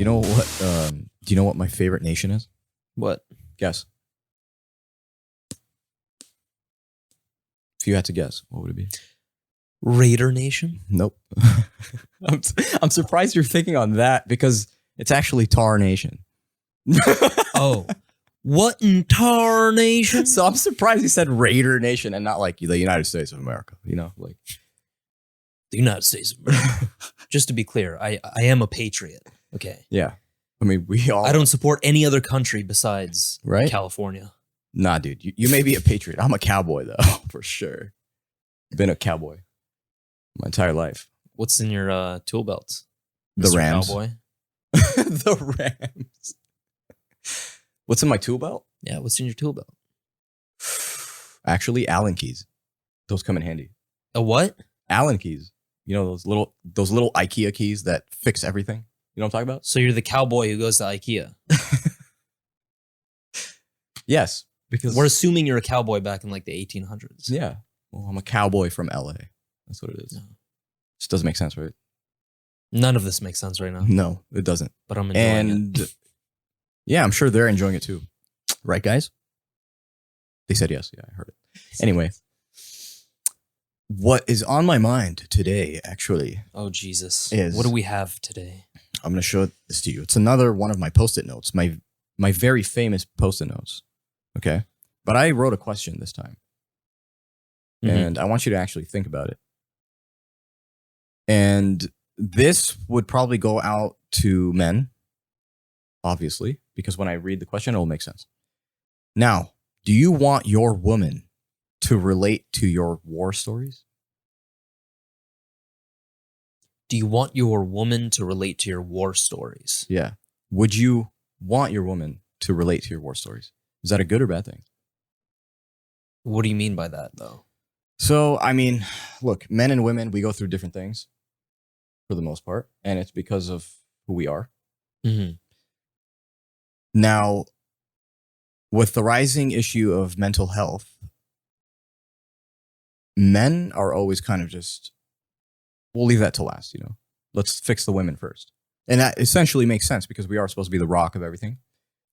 You know what? Do you know what my favorite nation is? What? Guess. If you had to guess, what would it be? Raider Nation? Nope. I'm surprised you're thinking on that because it's actually Tar Nation. Oh. What in Tar Nation? So I'm surprised you said Raider Nation and not like the United States of America. You know, like The United States of America. Just to be clear, I am a patriot. Okay. yeah. I mean, we all. I don't support any other country besides Right? California. Nah, dude. You may be a patriot. I'm a cowboy though, for sure. Been a cowboy my entire life. What's in your tool belts? The Mr. Rams. Cowboy? The Rams. What's in my tool belt? Yeah, what's in your tool belt? Actually, Allen keys. Those come in handy. A what? Allen keys. You know those little IKEA keys that fix everything. You know what I'm talking about? So you're the cowboy who goes to IKEA. Yes, because We're assuming you're a cowboy back in like the 1800s. yeah. Well, I'm a cowboy from LA. That's what it is. No. Just doesn't make sense, right? None of this makes sense right now, No, it doesn't. but I'm enjoying it. And yeah, I'm sure they're enjoying it too. Right, guys? They said yes. Yeah, I heard it. Anyway, what is on my mind today, actually, Oh, Jesus. is- What do we have today? I'm going to show this to you. It's another one of my Post-it notes, my very famous Post-it notes. Okay? But I wrote a question this time, Mhm. and I want you to actually think about it. And this would probably go out to men, obviously, because when I read the question, it will make sense. Now, do you want your woman to relate to your war stories? Do you want your woman to relate to your war stories? Yeah. Would you want your woman to relate to your war stories? Is that a good or bad thing? What do you mean by that, though? So, I mean, look, men and women, we go through different things for the most part, and it's because of who we are. Mm-hmm. Now, with the rising issue of mental health, men are always kind of just, we'll leave that to last, you know. Let's fix the women first. And that essentially makes sense because we are supposed to be the rock of everything.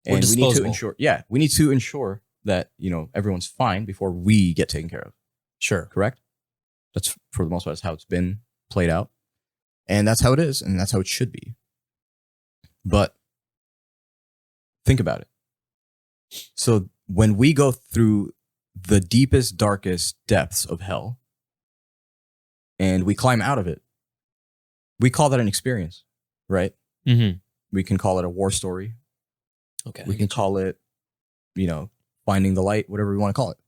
We're And we need to disposable. ensure, we need to ensure that, you know, everyone's fine before we get taken care of. Sure. Correct? That's for the most part, that's how it's been played out. And that's how it is, and that's how it should be. But think about it. So when we go through the deepest, darkest depths of hell and we climb out of it, we call that an experience, right? Mm-hmm. We can call it a war story. Okay. We can call it, you know, finding the light, whatever we want to call it.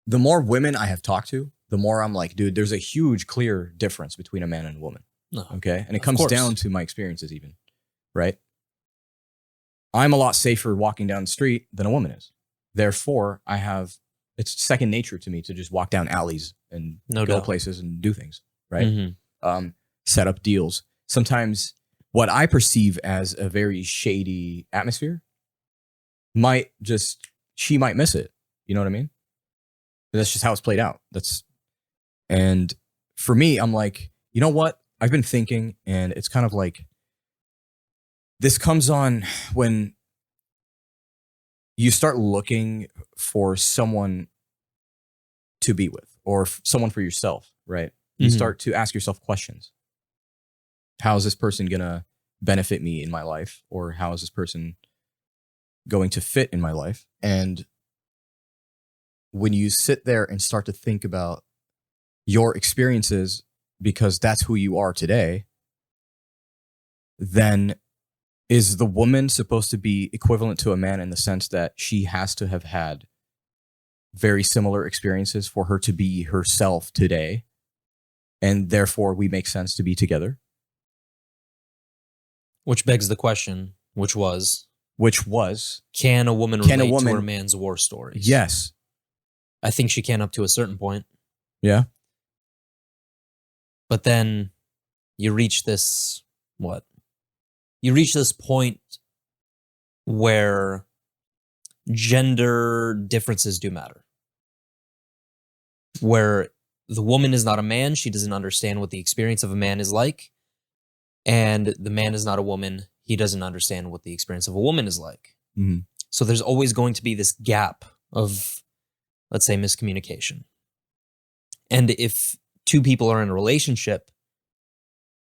The more women I have talked to, the more I'm like, dude, there's a huge, clear difference between a man and a woman. No. Okay. And it Of comes course. down to my experiences, even, right? I'm a lot safer walking down the street than a woman is. Therefore, it's second nature to me to just walk down alleys and No go doubt. places and do things, right? Mm-hmm. Set up deals. Sometimes what I perceive as a very shady atmosphere she might miss it. You know what I mean? That's just how it's played out. And for me, I'm like, you know what? I've been thinking, and it's kind of like, this comes on when you start looking for someone to be with or someone for yourself, right? You Mhm. start to ask yourself questions. How is this person going to benefit me in my life? Or how is this person going to fit in my life? And when you sit there and start to think about your experiences, because that's who you are today, then is the woman supposed to be equivalent to a man in the sense that she has to have had very similar experiences for her to be herself today? And therefore we make sense to be together? Which begs the question, which was, can a woman Can a relate to woman- her man's war stories? yes. I think she can up to a certain point. Yeah. But then you reach this, what? You reach this point where gender differences do matter. Where the woman is not a man, she doesn't understand what the experience of a man is like. and the man is not a woman, he doesn't understand what the experience of a woman is like. Mhm. So there's always going to be this gap of, let's say, miscommunication. And if two people are in a relationship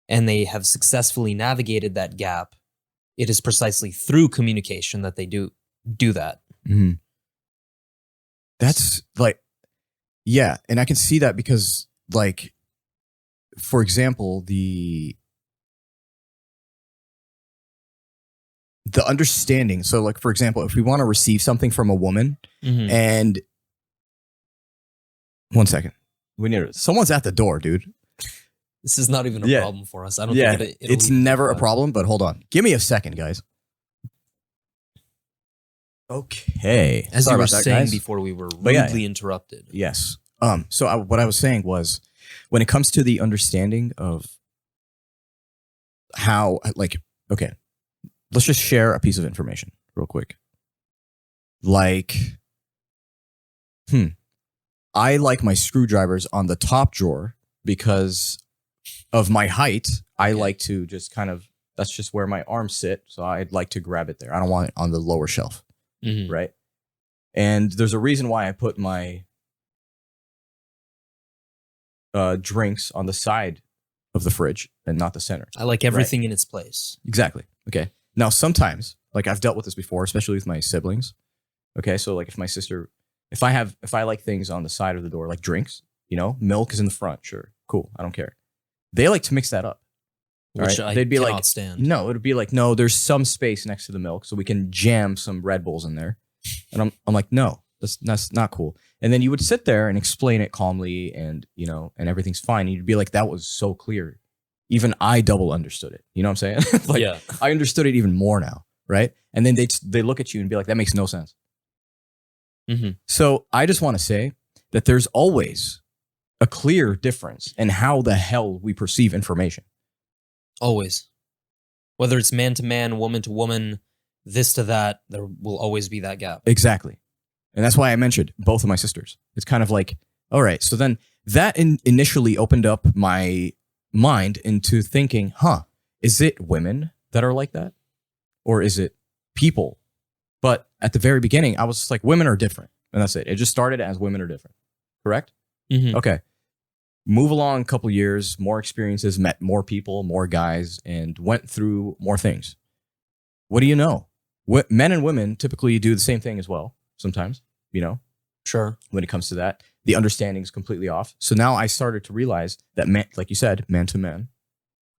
and they have successfully navigated that gap, it is precisely through communication that they do that. Mm-hmm. That's like, yeah. And I can see that because, like, for example, the understanding. So, like, for example, if we want to receive something from a woman, Mhm. and 1 second, someone's at the door, dude. This is not even a Yeah. problem for us. I don't Yeah, think it'll it's even never a think about it. problem. But hold on, give me a second, guys. Okay, As sorry you were about that, saying guys. before we were But yeah. rudely interrupted. Yes. So what I was saying was, when it comes to the understanding of how, like, okay, let's just share a piece of information real quick. Like, I like my screwdrivers on the top drawer because of my height. I like to just kind of, that's just where my arms sit. So I'd like to grab it there. I don't want it on the lower shelf. Mhm. Right. And there's a reason why I put my drinks on the side of the fridge and not the center. I like everything in its place. Exactly. Okay. Now, sometimes, like, I've dealt with this before, especially with my siblings. Okay. So, like, if I like things on the side of the door, like drinks, milk is in the front. Sure. Cool. I don't care. They like to mix that up. Which Right? I They'd be cannot like, stand. no, it'd be like, no, there's some space next to the milk, so we can jam some Red Bulls in there. And I'm like, no, that's not cool. And then you would sit there and explain it calmly, and and everything's fine. And you'd be like, that was so clear. Even I double understood it. You know what I'm saying? Like, Yeah. I understood it even more now, right? And then they look at you and be like, that makes no sense. Mhm. So I just want to say that there's always a clear difference in how the hell we perceive information. Always. Whether it's man to man, woman to woman, this to that, there will always be that gap. Exactly. And that's why I mentioned both of my sisters. It's kind of like, all right, so then that initially opened up my mind into thinking, is it women that are like that? Or is it people? But at the very beginning, I was just like, women are different. And that's it. It just started as women are different. Correct? Mhm. Okay. Move along a couple years, more experiences, met more people, more guys, and went through more things. What do you know? Men and women typically do the same thing as well. Sometimes, Sure. when it comes to that, the understanding is completely off. So now I started to realize that, like you said, man to man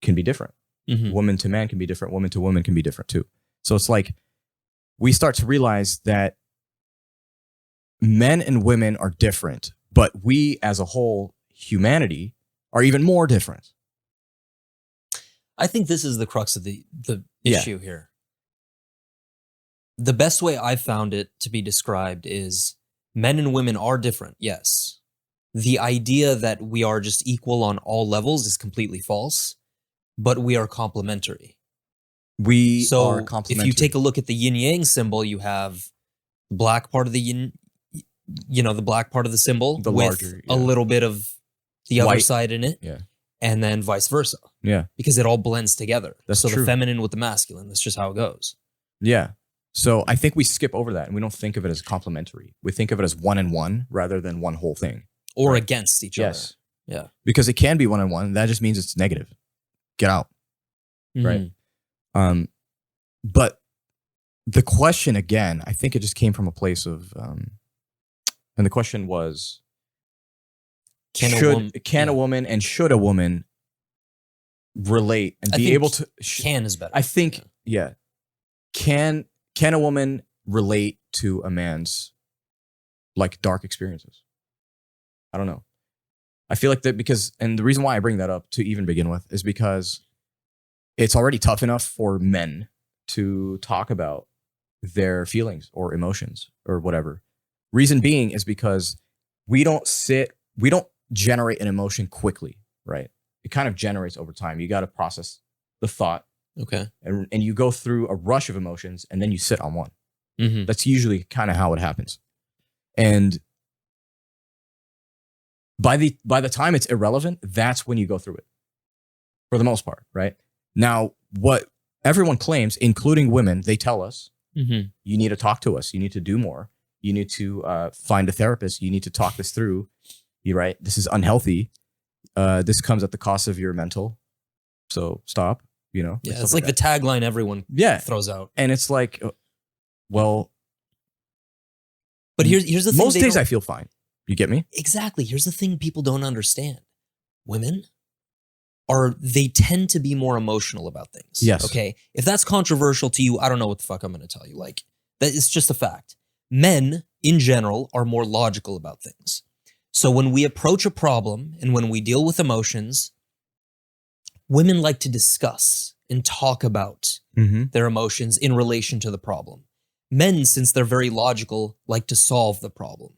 can be different. Mhm. Woman to man can be different. Woman to woman can be different too. So it's like we start to realize that men and women are different, but we as a whole, humanity, are even more different. I think this is the crux of the Yeah. issue here. The best way I found it to be described is men and women are different, yes. The idea that we are just equal on all levels is completely false, but we are complementary. We So are if complementary. you take a look at the yin yang symbol, you have the black part of the yin, the black part of the symbol The with larger, a yeah. little bit of the other White. side in it, Yeah. and then vice versa, Yeah. because it all blends together. That's so true. the feminine with the masculine, that's just how it goes. Yeah. So I think we skip over that and we don't think of it as complementary. We think of it as one and one rather than one whole thing. Or Right. against each Yes. other. Yeah. Because it can be one and one. That just means it's negative. Get out. Right. Mhm. But the question again, I think it just came from a place of, and the question was, Can a woman and should a woman relate and I be think able to? Can is better. I think, yeah. Can a woman relate to a man's like dark experiences? I don't know. I feel like that and the reason why I bring that up to even begin with is because it's already tough enough for men to talk about their feelings or emotions or whatever. Reason being is because we don't generate an emotion quickly, right? It kind of generates over time. You got to process the thought. Okay. And you go through a rush of emotions and then you sit on one. Mhm. That's usually kind of how it happens. And by the time it's irrelevant, that's when you go through it for the most part, right? Now, what everyone claims, including women, they tell us, Mm-hmm. you need to talk to us. You need to do more. You need to find a therapist. You need to talk this through. You're right. This is unhealthy. This comes at the cost of your mental. So stop, Yeah, it's like the tagline everyone throws out. And it's like, well. But here's the thing. Most days I feel fine. You get me? Exactly. Here's the thing people don't understand. Women they tend to be more emotional about things. Yes. Okay. If that's controversial to you, I don't know what the fuck I'm going to tell you. Like, that is just a fact. Men, in general, are more logical about things. So when we approach a problem and when we deal with emotions, women like to discuss and talk about their emotions in relation to the problem. Men, since they're very logical, like to solve the problem.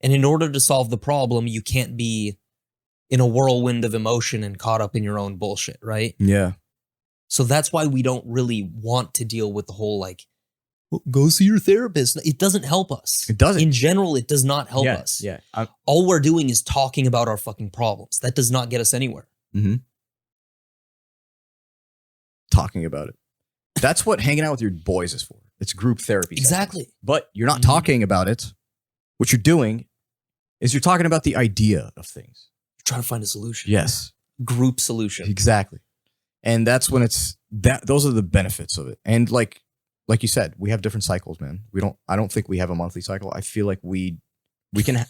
And in order to solve the problem, you can't be in a whirlwind of emotion and caught up in your own bullshit, right? Yeah. So that's why we don't really want to deal with the whole like, go see your therapist. It doesn't help us. It doesn't. In general, it does not help us. Yeah. All we're doing is talking about our fucking problems. That does not get us anywhere. Talking about it. That's what hanging out with your boys is for. It's group therapy. Exactly. But you're not talking about it. What you're doing is you're talking about the idea of things. You're trying to find a solution. Yes. Group solution. Exactly. And that's when those are the benefits of it. And like you said, we have different cycles, man. I don't think we have a monthly cycle. I feel like we can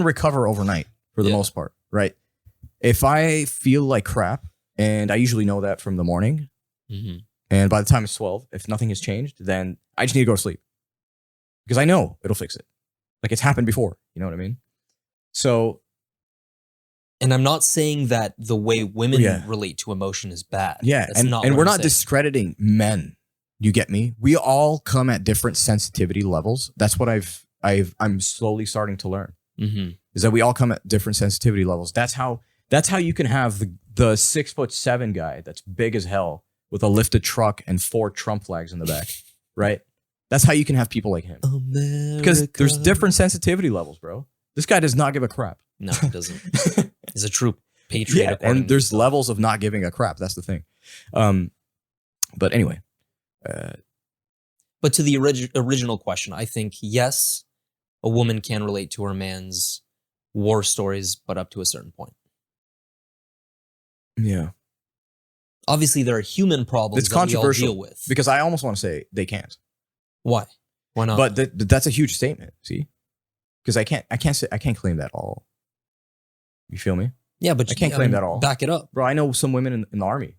recover overnight for the most part, right? If I feel like crap, and I usually know that from the morning, and by the time it's 12, if nothing has changed, then I just need to go to sleep. Because I know it'll fix it. Like it's happened before. You know what I mean? So. And I'm not saying that the way women relate to emotion is bad. Yeah. That's and not we're not saying. Discrediting men. You get me? We all come at different sensitivity levels. That's what I'm slowly starting to learn. Is that we all come at different sensitivity levels. That's how you can have the 6'7" guy that's big as hell with a lifted truck and 4 Trump flags in the back, right? That's how you can have people like him. America. Because there's different sensitivity levels, bro. This guy does not give a crap. No, he doesn't. He's a true patriot. Yeah, and there's levels of not giving a crap. That's the thing. But anyway. But to the original question, I think, yes, a woman can relate to her man's war stories, but up to a certain point. Yeah. Obviously, there are human problems it's that we all controversial deal with. Because I almost want to say they can't. Why? Why not? But that's a huge statement. See, because I can't claim that all. You feel me? Yeah, but I can't claim that all. Back it up, bro. I know some women in the army.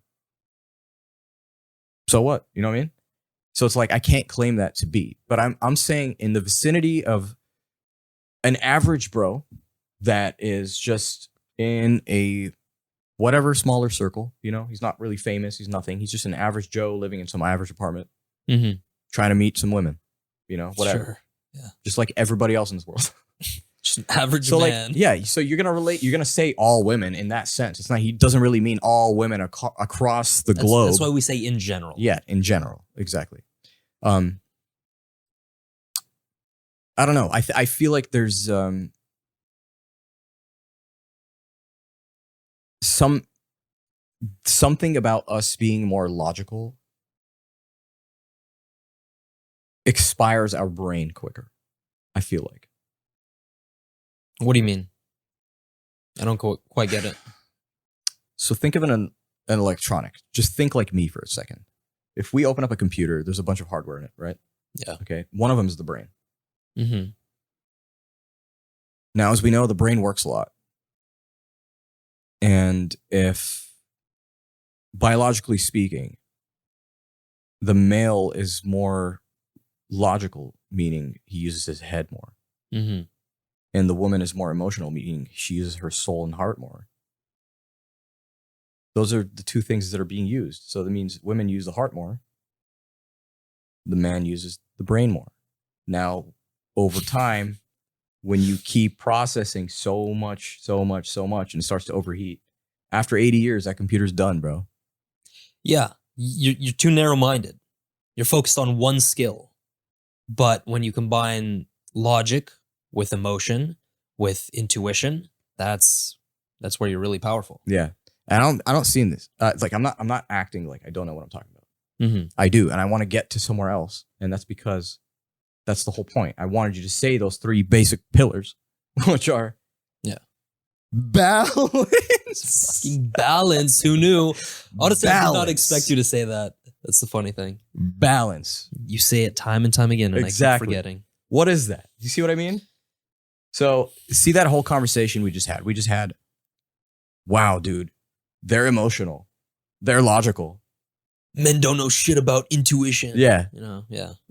So what? You know what I mean? So it's like I can't claim that to be, but I'm saying in the vicinity of an average bro that is just in a whatever smaller circle. You know, he's not really famous. He's nothing. He's just an average Joe living in some average apartment, trying to meet some women. You know, whatever. Sure. Yeah. Just like everybody else in this world. Just an average so man. Like, yeah. So you're gonna relate. You're gonna say all women in that sense. It's not. He doesn't really mean all women across the globe. That's why we say in general. Yeah, in general, exactly. I don't know. I feel like there's something about us being more logical expires our brain quicker. I feel like. What do you mean? I don't quite get it. So think of an electronic. Just think like me for a second. If we open up a computer, there's a bunch of hardware in it, right? Yeah. Okay. One of them is the brain. Mm-hmm. Now, as we know, the brain works a lot. And if, biologically speaking, the male is more logical, meaning he uses his head more. Mm-hmm. And the woman is more emotional, meaning she uses her soul and heart more. Those are the two things that are being used. So that means women use the heart more. The man uses the brain more. Now, over time, when you keep processing so much, and it starts to overheat, after 80 years, that computer's done, bro. Yeah, you're too narrow-minded. You're focused on one skill. But when you combine logic with emotion, with intuition, that's where you're really powerful. Yeah. And I don't see in this. It's like I'm not acting like I don't know what I'm talking about. Mm-hmm. I do, and I want to get to somewhere else, and that's because that's the whole point. I wanted you to say those 3 basic pillars, which are balance. Fucking balance. Who knew? Honestly, I did not Balance. expect you to say that. That's the funny thing. Balance. You say it time and time again, and I keep forgetting. What is that? You see what I mean? So, see that whole conversation we just had? We just had, wow, dude, they're emotional. They're logical. Men don't know shit about intuition. Yeah. You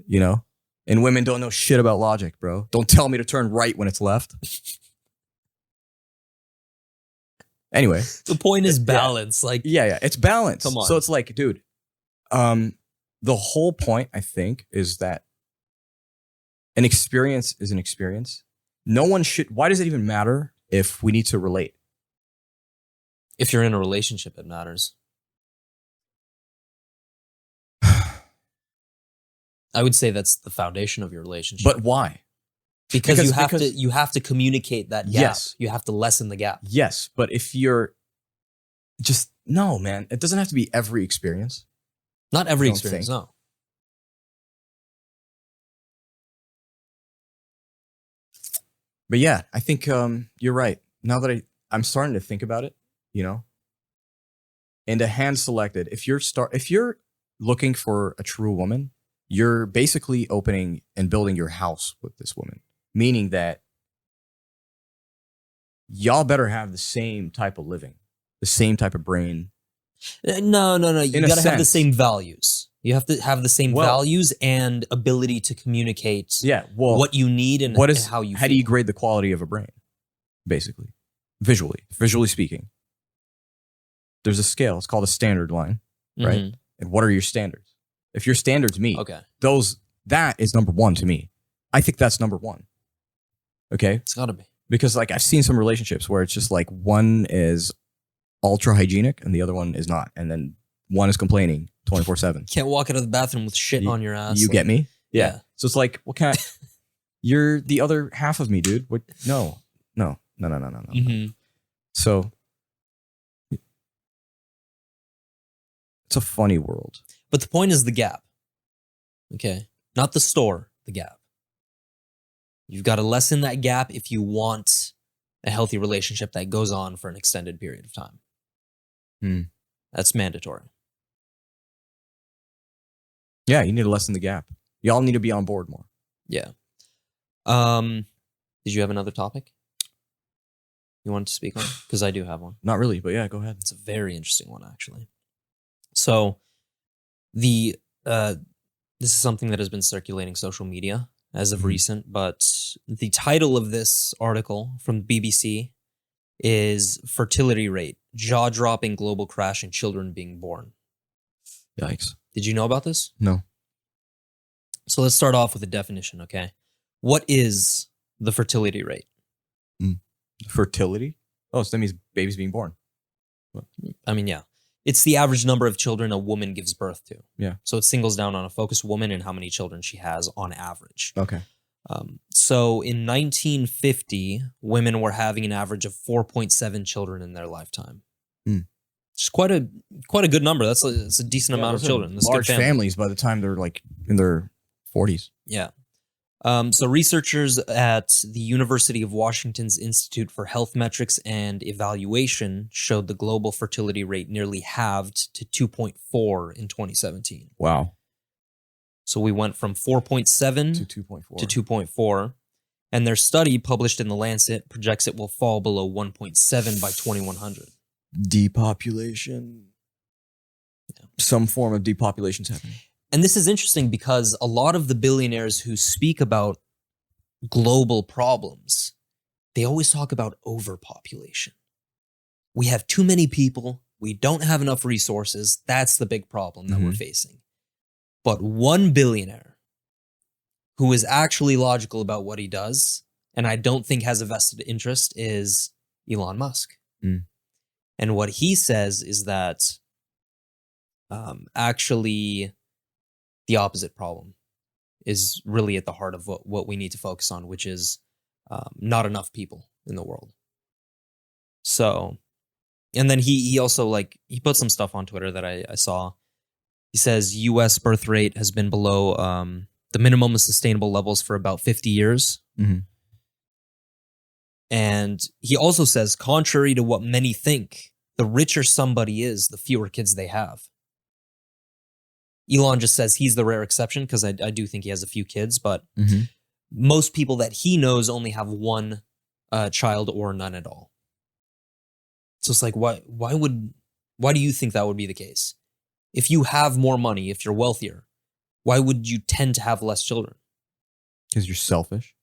know? And women don't know shit about logic, bro. Don't tell me to turn right when it's left. Anyway. The point is balance. Like, yeah, it's balance. Come on. So it's like, dude, the whole point, I think, is that an experience is an experience. No one should, why does it even matter if we need to relate? if you're in a relationship, it matters. I would say that's the foundation of your relationship. But why? Because you have to communicate that gap. Yes. You have to lessen the gap. Yes, but if you're just, no, man, it doesn't have to be every experience. Not every I don't experience, think. no. But yeah, I think you're right. Now that I'm starting to think about it, and a hand selected, if you're looking for a true woman, you're basically opening and building your house with this woman, meaning that y'all better have the same type of living, the same type of brain. No. You In a got to have the sense. same values. You have to have the same values and ability to communicate what you need and how you feel. How do you grade the quality of a brain? Basically, visually speaking. There's a scale. It's called a standard line, right? Mhm. And what are your standards? If your standards meet, Okay. that is number one to me. I think that's number one. Okay? It's got to be. Because like I've seen some relationships where it's just like one is ultra hygienic and the other one is not. And then one is complaining 24/7. Can't walk out of the bathroom with shit on your ass. You get me? Yeah. So it's like, what kind of, you're the other half of me, dude. What? No. Mhm. So it's a funny world. But the point is the gap. Okay. Not the store, the gap. You've got to lessen that gap if you want a healthy relationship that goes on for an extended period of time. That's mandatory. Yeah, you need to lessen the gap. Y'all need to be on board more. Yeah. Did you have another topic you wanted to speak on? Because I do have one. Not really, but yeah, go ahead. It's a very interesting one, actually. So, this is something that has been circulating social media as of recent, but the title of this article from the BBC is Fertility Rate, Jaw-Dropping Global Crash in Children Being Born. Yikes. Did you know about this? No. So let's start off with a definition, okay? What is the fertility rate? Fertility? Oh, so that means babies being born. I mean, yeah. It's the average number of children a woman gives birth to. Yeah. So it singles down on a focused woman and how many children she has on average. Okay. So in 1950, women were having an average of 4.7 children in their lifetime. It's quite a good number. That's a decent amount of children. That's large good families by the time they're like in their 40s. Yeah. So researchers at the University of Washington's Institute for Health Metrics and Evaluation showed the global fertility rate nearly halved to 2.4 in 2017. Wow. So we went from 4.7 To 2.4. to 2.4. And their study, published in The Lancet, projects it will fall below 1.7 by 2100. Depopulation. Yeah. Some form of depopulation's happening. And this is interesting because a lot of the billionaires who speak about global problems, they always talk about overpopulation. We have too many people. We don't have enough resources. That's the big problem that we're facing. But one billionaire who is actually logical about what he does, and I don't think has a vested interest, is Elon Musk. And what he says is that actually the opposite problem is really at the heart of what we need to focus on, which is not enough people in the world. So And then he also like he put some stuff on Twitter that I saw. He says U.S. birth rate has been below the minimum of sustainable levels for about 50 years. Mm-hmm. And he also says, contrary to what many think, the richer somebody is, the fewer kids they have. Elon just says he's the rare exception because I do think he has a few kids, but most people that he knows only have one child or none at all. So it's like, why do you think that would be the case? If you have more money, if you're wealthier, why would you tend to have less children? Because you're selfish.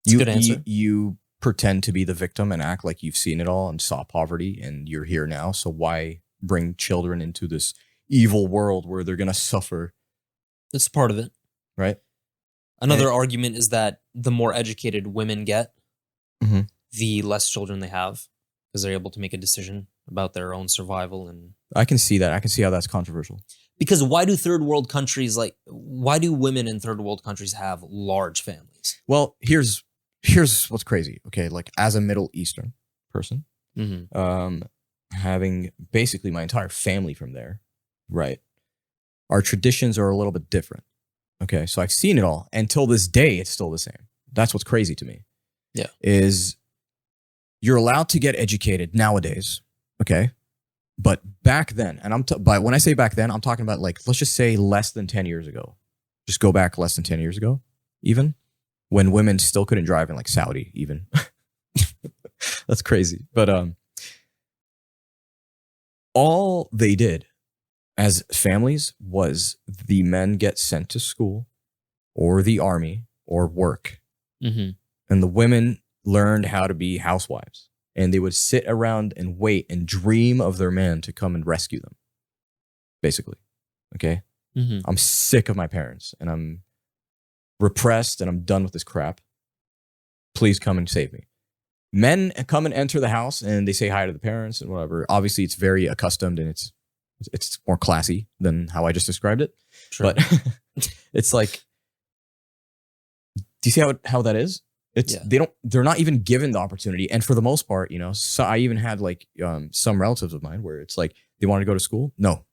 That's a good answer. You pretend to be the victim and act like you've seen it all and saw poverty and you're here now. So why bring children into this evil world where they're going to suffer? That's part of it. Right. Another argument is that the more educated women get, the less children they have because they're able to make a decision about their own survival. And I can see that. I can see how that's controversial. Because why do why do women in third world countries have large families? Well, here's what's crazy. Okay, like as a Middle Eastern person, having basically my entire family from there, right? Our traditions are a little bit different. Okay, so I've seen it all. Until this day, it's still the same. That's what's crazy to me. Yeah. Is you're allowed to get educated nowadays, okay? But back then, and but when I say back then, I'm talking about like, let's just say less than 10 years ago. Just go back less than 10 years ago, even, when women still couldn't drive in like Saudi, even. That's crazy. But all they did as families was the men get sent to school or the army or work. And the women learned how to be housewives. And they would sit around and wait and dream of their man to come and rescue them. Basically. Okay? I'm sick of my parents and I'm repressed and I'm done with this crap. Please come and save me. Men come and enter the house and they say hi to the parents and whatever. Obviously, it's very accustomed and it's more classy than how I just described it. Sure. But it's like, do you see how that is? They're not even given the opportunity. And for the most part, so I even had like some relatives of mine where it's like they want to go to school. No,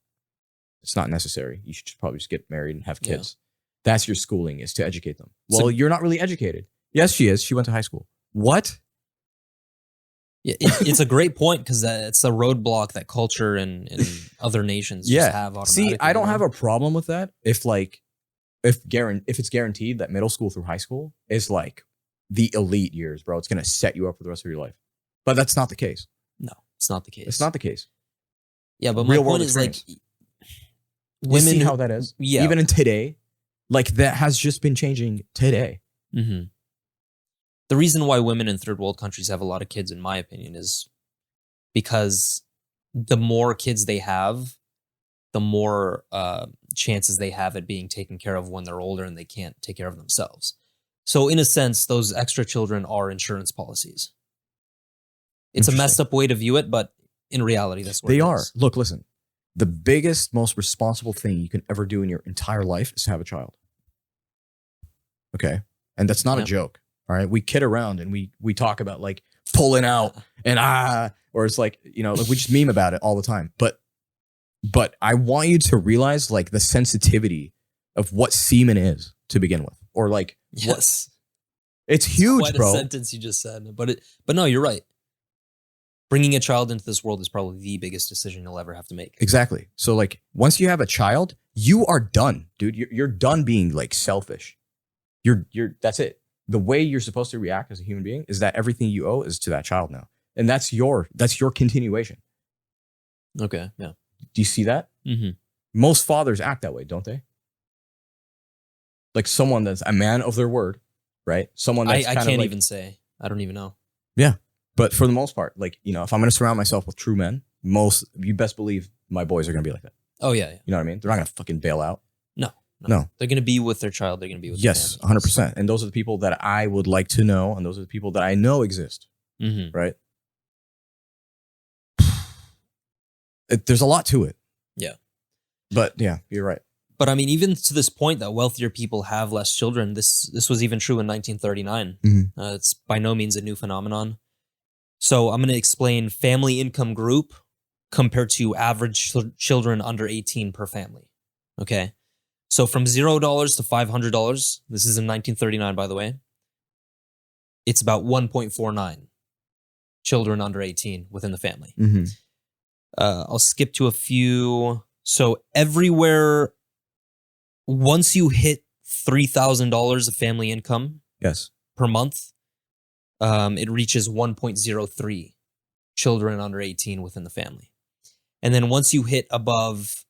it's not necessary. You should probably just get married and have kids. Yeah. That's your schooling, is to educate them. Well, you're not really educated. Yes, she is. She went to high school. What? Yeah, it's a great point because it's a roadblock that culture and other nations just have automatically. See, I don't have a problem with that if it's guaranteed that middle school through high school is like the elite years, bro. It's going to set you up for the rest of your life. But that's not the case. No, it's not the case. It's not the case. Yeah, but my point is like, women, you see how that is? Yeah. Even in today, like that has just been changing today. The reason why women in third world countries have a lot of kids, in my opinion, is because the more kids they have, the more chances they have at being taken care of when they're older and they can't take care of themselves. So in a sense, those extra children are insurance policies. It's a messed up way to view it, but in reality, that's what they it are. is. Look, listen, the biggest, most responsible thing you can ever do in your entire life is to have a child. Okay? And that's not a joke. All right? We kid around and we talk about like pulling out and or it's like, like we just meme about it all the time. But I want you to realize like the sensitivity of what semen is to begin with. Or like, yes, it's huge, quite bro. A sentence you just said, but no, you're right. Bringing a child into this world is probably the biggest decision you'll ever have to make. Exactly. So like, once you have a child, you are done, dude. You're done being like selfish. That's it. The way you're supposed to react as a human being is that everything you owe is to that child now, and that's your continuation. Okay. Yeah. Do you see that? Most fathers act that way, don't they? Like someone that's a man of their word, right? Someone that's I can't even say. I don't even know. Yeah. But for the most part, like, if I'm going to surround myself with true men, you best believe my boys are going to be like that. Oh, yeah. You know what I mean? They're not going to fucking bail out. No. They're going to be with their child. They're going to be with their family. 100%. And those are the people that I would like to know. And those are the people that I know exist. Right? There's a lot to it. Yeah. But yeah, you're right. But I mean, even to this point that wealthier people have less children, this was even true in 1939. It's by no means a new phenomenon. So I'm going to explain family income group compared to average children under 18 per family. Okay. So from $0 to $500, this is in 1939, by the way, it's about 1.49 children under 18 within the family. I'll skip to a few. So everywhere, once you hit $3,000 of family income per month, it reaches 1.03 children under 18 within the family. And then once you hit above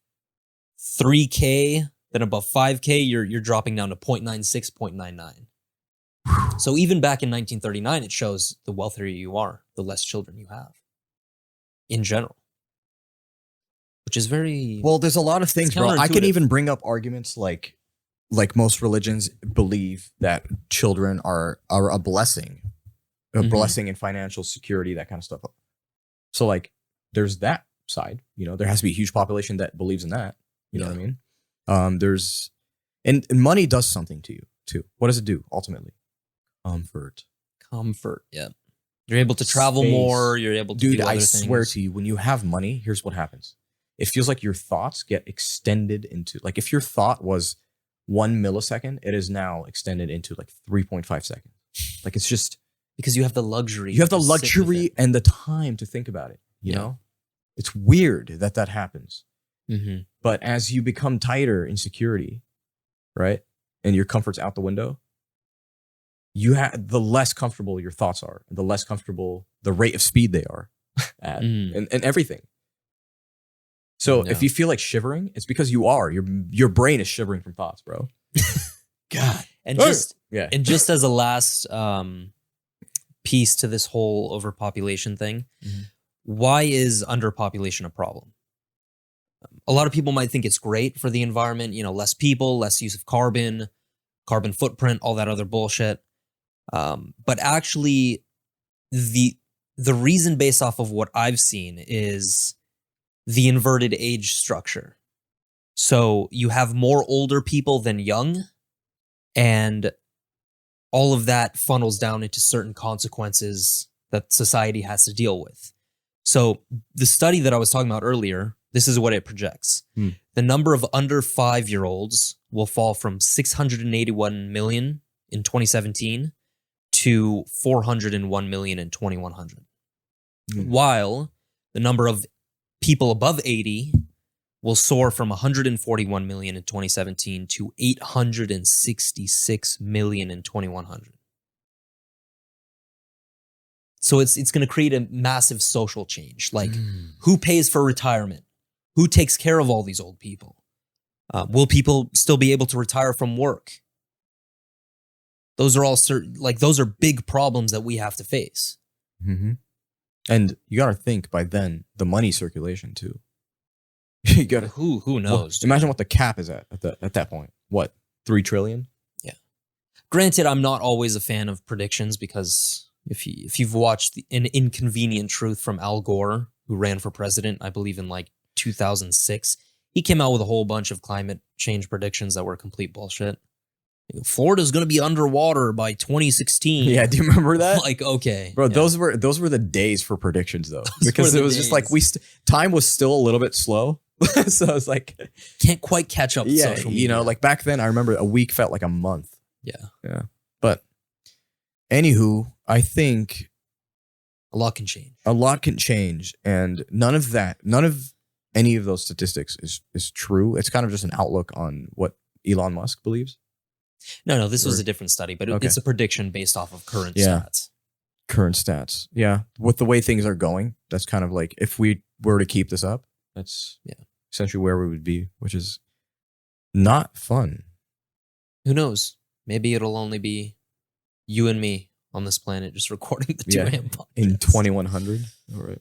3K, then above 5K, you're dropping down to 0.96, 0.99. So even back in 1939, it shows the wealthier you are, the less children you have in general. Which is very... Well, there's a lot of things, bro. I can even bring up arguments like most religions believe that children are a blessing. A blessing in financial security, that kind of stuff. So like there's that side, there has to be a huge population that believes in that. You know what I mean? There's and money does something to you too. What does it do ultimately? Comfort. Yeah. You're able to travel more. You're able to do other things. I swear to you, when you have money, here's what happens. It feels like your thoughts get extended into, like if your thought was 1 millisecond, it is now extended into like 3.5 seconds. Like it's just because you have the luxury. You have the luxury and the time to think about it. You know, it's weird that happens. But as you become tighter in security, right, and your comfort's out the window, you have the less comfortable your thoughts are, the less comfortable the rate of speed they are at, and everything. So if you feel like shivering, it's because you are. Your brain is shivering from thoughts, bro. God. And just as a last piece to this whole overpopulation thing, why is underpopulation a problem? A lot of people might think it's great for the environment, less people, less use of carbon footprint, all that other bullshit. But actually, the reason based off of what I've seen is the inverted age structure. So you have more older people than young, and all of that funnels down into certain consequences that society has to deal with. So the study that I was talking about earlier, this is what it projects. The number of under 5-year-olds will fall from 681 million in 2017 to 401 million in 2100. While the number of people above 80 will soar from 141 million in 2017 to 866 million in 2100. So it's going to create a massive social change. Like, who pays for retirement? Who takes care of all these old people? Will people still be able to retire from work? Those are all those are big problems that we have to face. And you got to think by then the money circulation too. You got to who knows? Well, imagine what the cap is at that point. What, 3 trillion? Yeah. Granted, I'm not always a fan of predictions because if you've watched An Inconvenient Truth from Al Gore, who ran for president, I believe in like 2006, he came out with a whole bunch of climate change predictions that were complete bullshit. Florida's going to be underwater by 2016. Yeah, do you remember that? Like, okay. Bro, those were the days for predictions though. Because it was just like time was still a little bit slow. So it's like can't quite catch up with social media. Like back then I remember a week felt like a month. Yeah. But anywho, I think a lot can change. And none of any of those statistics is true. It's kind of just an outlook on what Elon Musk believes. No, this was a different study, but it's a prediction based off of current stats. Current stats. Yeah. With the way things are going, that's kind of like, if we were to keep this up, that's essentially where we would be, which is not fun. Who knows? Maybe it'll only be you and me on this planet just recording the 2 a.m. podcast. In 2100. All right.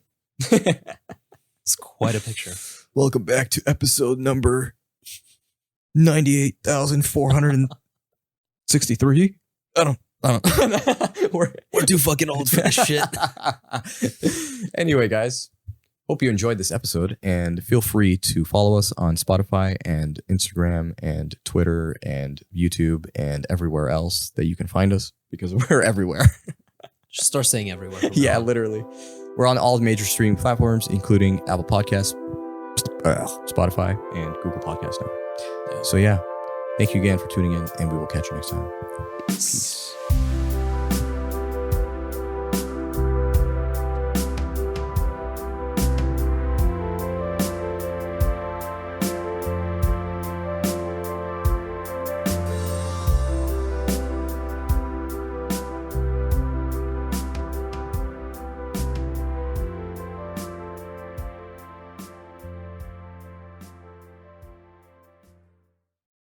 It's quite a picture. Welcome back to episode number 98,463. I don't We're too fucking old for this shit. Anyway, guys, hope you enjoyed this episode, and feel free to follow us on Spotify and Instagram and Twitter and YouTube and everywhere else that you can find us, because we're everywhere. Just start saying everywhere. Yeah, literally. We're on all major streaming platforms, including Apple Podcasts, Spotify, and Google Podcasts now. Yeah. So yeah, thank you again for tuning in, and we will catch you next time. Peace. Peace.